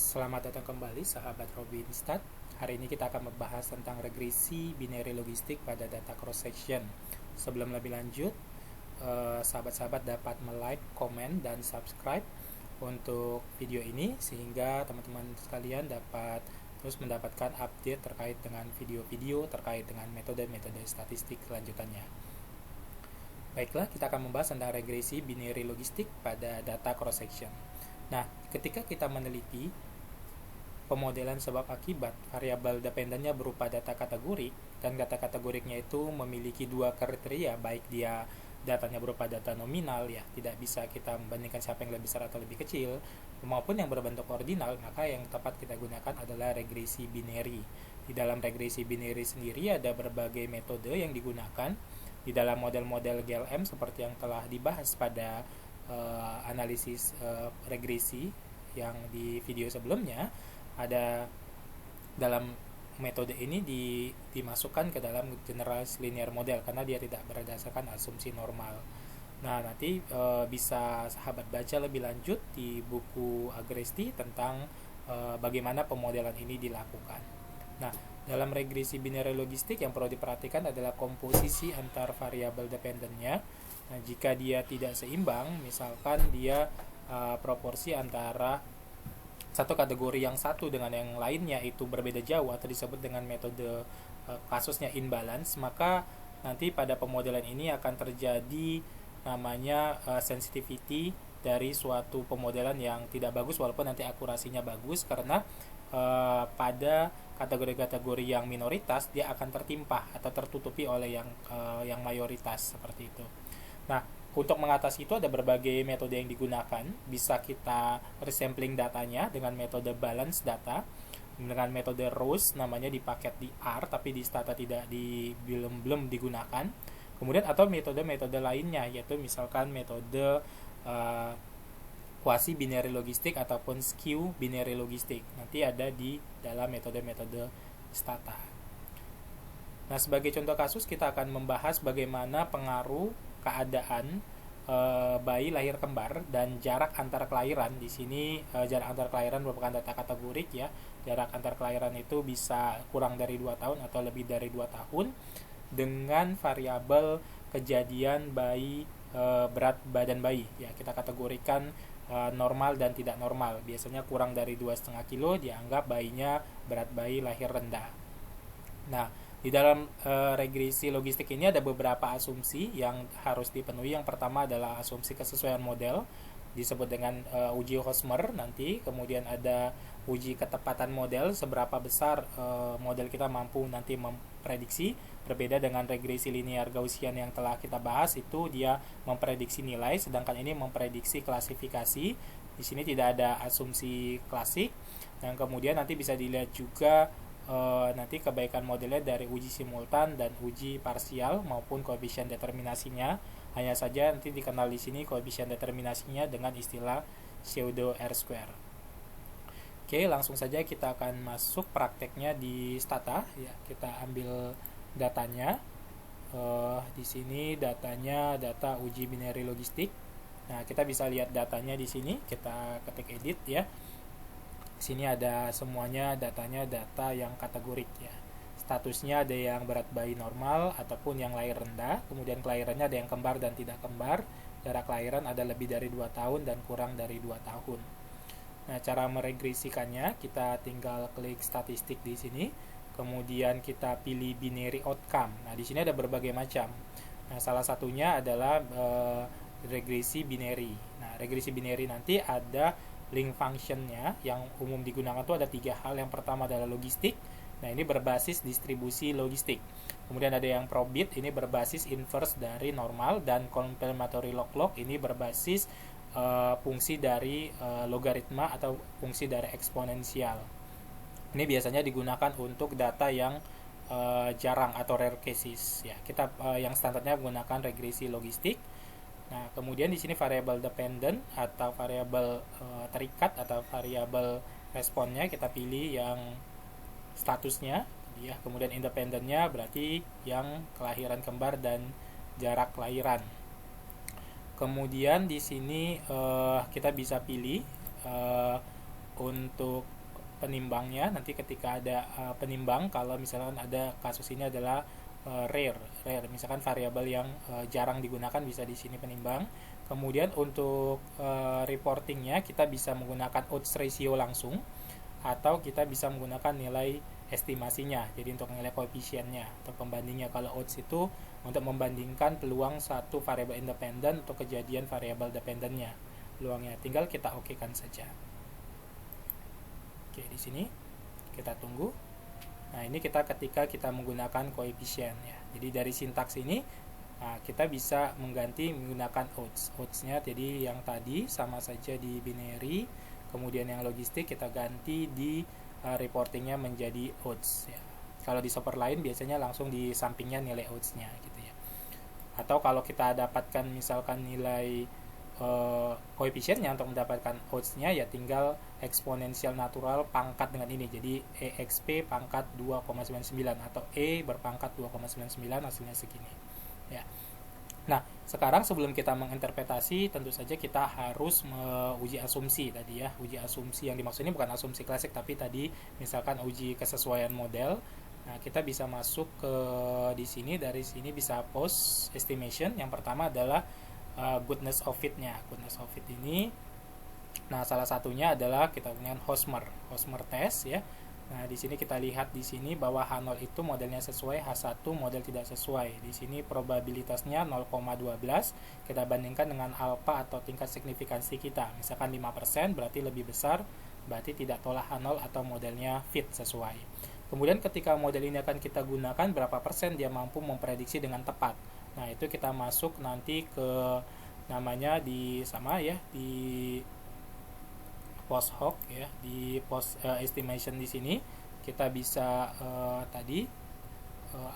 Selamat datang kembali sahabat Robinstat. Hari ini kita akan membahas tentang regresi binary logistik pada data cross section. Sebelum lebih lanjut, sahabat-sahabat dapat like, komen, dan subscribe untuk video ini sehingga teman-teman sekalian dapat terus mendapatkan update terkait dengan video-video terkait dengan metode-metode statistik selanjutnya. Baiklah, kita akan membahas tentang regresi binary logistik pada data cross section. Nah, ketika kita meneliti pemodelan sebab akibat, variabel dependennya berupa data kategorik, dan data kategoriknya itu memiliki dua kriteria, baik dia datanya berupa data nominal, ya tidak bisa kita membandingkan siapa yang lebih besar atau lebih kecil, maupun yang berbentuk ordinal, maka yang tepat kita gunakan adalah regresi binary. Di dalam regresi binary sendiri ada berbagai metode yang digunakan di dalam model-model GLM seperti yang telah dibahas pada analisis regresi yang di video sebelumnya. Ada dalam metode ini dimasukkan ke dalam generalized linear model karena dia tidak berdasarkan asumsi normal. Nah, nanti bisa sahabat baca lebih lanjut di buku Agresti tentang bagaimana pemodelan ini dilakukan. Nah, dalam regresi binary logistik yang perlu diperhatikan adalah komposisi antar variabel dependennya. Nah, jika dia tidak seimbang, misalkan dia proporsi antara satu kategori yang satu dengan yang lainnya itu berbeda jauh atau disebut dengan metode kasusnya imbalance, maka nanti pada pemodelan ini akan terjadi namanya sensitivity dari suatu pemodelan yang tidak bagus walaupun nanti akurasinya bagus, karena pada kategori-kategori yang minoritas dia akan tertimpa atau tertutupi oleh yang mayoritas seperti itu. Nah, untuk mengatasi itu ada berbagai metode yang digunakan. Bisa kita resampling datanya dengan metode balance data, dengan metode rows, namanya di paket di R tapi di stata belum digunakan. Kemudian atau metode-metode lainnya, yaitu misalkan metode quasi binary logistik ataupun skew binary logistik. Nanti ada di dalam metode-metode stata. Nah, sebagai contoh kasus kita akan membahas bagaimana pengaruh keadaan bayi lahir kembar dan jarak antar kelahiran. Di sini jarak antar kelahiran merupakan data kategorik, ya. Jarak antar kelahiran itu bisa kurang dari 2 tahun atau lebih dari 2 tahun dengan variabel kejadian bayi, berat badan bayi, ya. Kita kategorikan normal dan tidak normal. Biasanya kurang dari 2,5 kilo dianggap bayinya berat bayi lahir rendah. Nah, di dalam regresi logistik ini ada beberapa asumsi yang harus dipenuhi. Yang pertama adalah asumsi kesesuaian model, disebut dengan uji Hosmer nanti. Kemudian ada uji ketepatan model, seberapa besar model kita mampu nanti memprediksi. Berbeda dengan regresi linear Gaussian yang telah kita bahas, itu dia memprediksi nilai, sedangkan ini memprediksi klasifikasi. Di sini tidak ada asumsi klasik. Dan kemudian nanti bisa dilihat juga nanti kebaikan modelnya dari uji simultan dan uji parsial maupun koefisien determinasinya. Hanya saja nanti dikenal di sini koefisien determinasinya dengan istilah pseudo R-square. Oke, langsung saja kita akan masuk prakteknya di stata, ya. Kita ambil datanya. Di sini datanya data uji binary logistik. Nah, kita bisa lihat datanya di sini. Kita ketik edit, ya. Sini ada semuanya datanya, data yang kategorik, ya. Statusnya ada yang berat bayi normal ataupun yang lahir rendah. Kemudian kelahirannya ada yang kembar dan tidak kembar. Jarak kelahiran ada lebih dari 2 tahun dan kurang dari 2 tahun. Nah, cara meregresikannya kita tinggal klik statistik di sini. Kemudian kita pilih binary outcome. Nah, di sini ada berbagai macam. Nah, salah satunya adalah regresi binary. Nah, regresi binary nanti ada link functionnya. Yang umum digunakan itu ada 3 hal. Yang pertama adalah logistik. Nah, ini berbasis distribusi logistik. Kemudian ada yang probit, ini berbasis inverse dari normal. Dan complementary log-log, ini berbasis fungsi dari logaritma atau fungsi dari eksponensial. Ini biasanya digunakan untuk data yang jarang atau rare cases, ya. Kita yang standarnya menggunakan regresi logistik. Nah, kemudian di sini variabel dependent atau variabel terikat atau variabel responnya kita pilih yang statusnya, ya. Kemudian independennya berarti yang kelahiran kembar dan jarak kelahiran. Kemudian di sini kita bisa pilih untuk penimbangnya. Nanti ketika ada penimbang, kalau misalkan ada kasus ini adalah rare, misalkan variabel yang jarang digunakan, bisa di sini penimbang. Kemudian untuk reportingnya kita bisa menggunakan odds ratio langsung, atau kita bisa menggunakan nilai estimasinya, jadi untuk nilai koefisiennya atau pembandingnya. Kalau odds itu untuk membandingkan peluang satu variabel independen untuk kejadian variabel dependennya peluangnya. Tinggal kita okekan saja. Oke, di sini kita tunggu. Nah, ini ketika kita menggunakan koefisien ya. Jadi dari sintaks ini kita bisa mengganti menggunakan odds-nya. Jadi yang tadi sama saja di binary, kemudian yang logistik kita ganti di reportingnya menjadi odds ya. Kalau di software lain biasanya langsung di sampingnya nilai odds-nya gitu ya. Atau kalau kita dapatkan misalkan nilai koefisiennya untuk mendapatkan odds-nya, ya tinggal eksponensial natural pangkat dengan ini. Jadi EXP pangkat 2,99 atau E berpangkat 2,99, hasilnya segini ya. Nah, sekarang sebelum kita menginterpretasi, tentu saja kita harus uji asumsi tadi ya. Uji asumsi yang dimaksud ini bukan asumsi klasik, tapi tadi misalkan uji kesesuaian model. Nah, kita bisa masuk ke di sini, dari sini bisa post estimation. Yang pertama adalah goodness of fit-nya. Goodness of fit ini, nah salah satunya adalah kita punya Hosmer test ya. Nah, di sini kita lihat di sini bahwa H0 itu modelnya sesuai, H1 model tidak sesuai. Di sini probabilitasnya 0,12. Kita bandingkan dengan alfa atau tingkat signifikansi kita. Misalkan 5% berarti lebih besar, berarti tidak tolak H0 atau modelnya fit sesuai. Kemudian ketika model ini akan kita gunakan, berapa persen dia mampu memprediksi dengan tepat. Nah, itu kita masuk nanti ke namanya di sama ya, di post hoc ya, di post estimation. Di sini kita bisa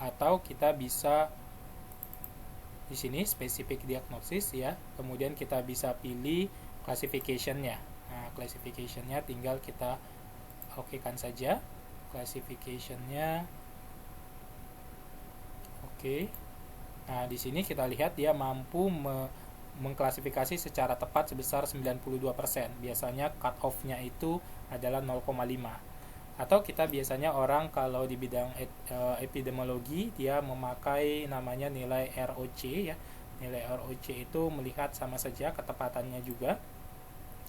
atau kita bisa di sini specific diagnosis ya. Kemudian kita bisa pilih classification-nya. Nah, classification-nya tinggal kita okekan saja. Classification-nya oke. Nah, di sini kita lihat dia mampu mengklasifikasi secara tepat sebesar 92%. Biasanya cut off-nya itu adalah 0,5. Atau kita biasanya orang kalau di bidang epidemiologi, dia memakai namanya nilai ROC ya. Nilai ROC itu melihat sama saja ketepatannya juga.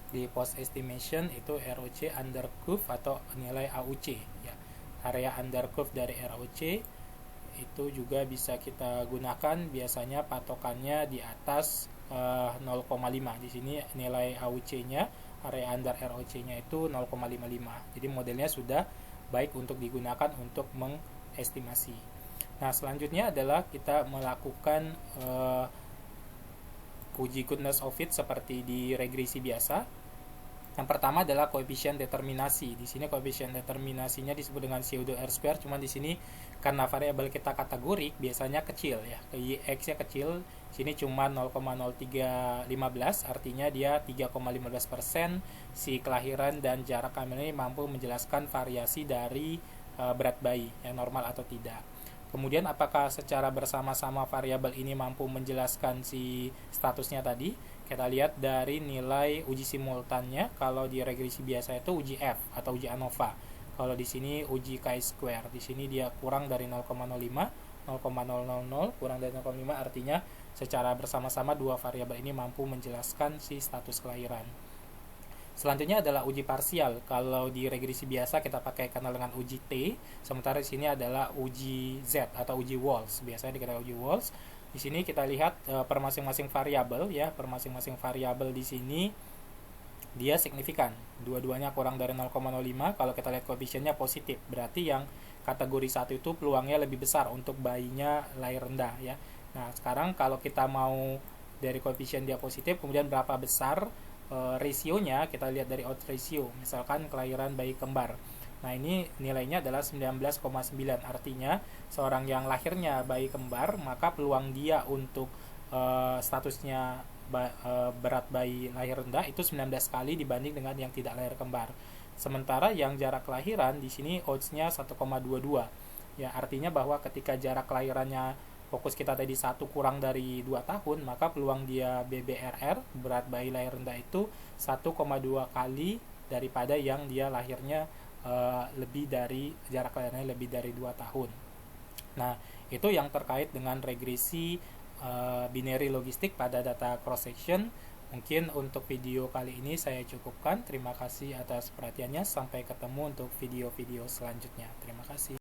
Di post estimation itu ROC under curve atau nilai AUC ya. Area under curve dari ROC itu juga bisa kita gunakan, biasanya patokannya di atas 0,5. Di sini nilai AUC-nya, area under ROC-nya itu 0,55. Jadi modelnya sudah baik untuk digunakan untuk mengestimasi. Nah, selanjutnya adalah kita melakukan uji goodness of fit seperti di regresi biasa. Yang pertama adalah koefisien determinasi. Di sini koefisien determinasinya disebut dengan pseudo R-square, cuman di sini karena variabel kita kategorik biasanya kecil ya. X-nya kecil, sini cuma 0,0315, artinya dia 3,15%. Si kelahiran dan jarak hamil ini mampu menjelaskan variasi dari berat bayi yang normal atau tidak. Kemudian apakah secara bersama-sama variabel ini mampu menjelaskan si statusnya tadi? Kita lihat dari nilai uji simultannya. Kalau di regresi biasa itu uji F atau uji ANOVA. Kalau di sini uji chi-square. Di sini dia kurang dari 0,05, 0,000 kurang dari 0,5, artinya secara bersama-sama dua variabel ini mampu menjelaskan si status kelahiran. Selanjutnya adalah uji parsial. Kalau di regresi biasa kita pakai kenal dengan uji T, sementara di sini adalah uji Z atau uji Walsh. Biasanya dikenal uji Walsh. Di sini kita lihat per masing-masing variabel ya, per masing-masing variabel di sini dia signifikan. Dua-duanya kurang dari 0,05. Kalau kita lihat koefisiennya positif, berarti yang kategori 1 itu peluangnya lebih besar untuk bayinya lahir rendah ya. Nah, sekarang kalau kita mau dari koefisien dia positif, kemudian berapa besar rasionya, kita lihat dari odds ratio, misalkan kelahiran bayi kembar. Nah, ini nilainya adalah 19,9, artinya seorang yang lahirnya bayi kembar, maka peluang dia untuk statusnya berat bayi lahir rendah itu 19 kali dibanding dengan yang tidak lahir kembar. Sementara yang jarak kelahiran di sini odds-nya 1,22. Ya, artinya bahwa ketika jarak kelahirannya fokus kita tadi 1 kurang dari 2 tahun, maka peluang dia BBRR, berat bayi lahir rendah itu 1,2 kali daripada yang dia lahirnya lebih dari jarak layarnya lebih dari 2 tahun. Nah, itu yang terkait dengan regresi binary logistik pada data cross section. Mungkin untuk video kali ini saya cukupkan. Terima kasih atas perhatiannya. Sampai ketemu untuk video-video selanjutnya. Terima kasih.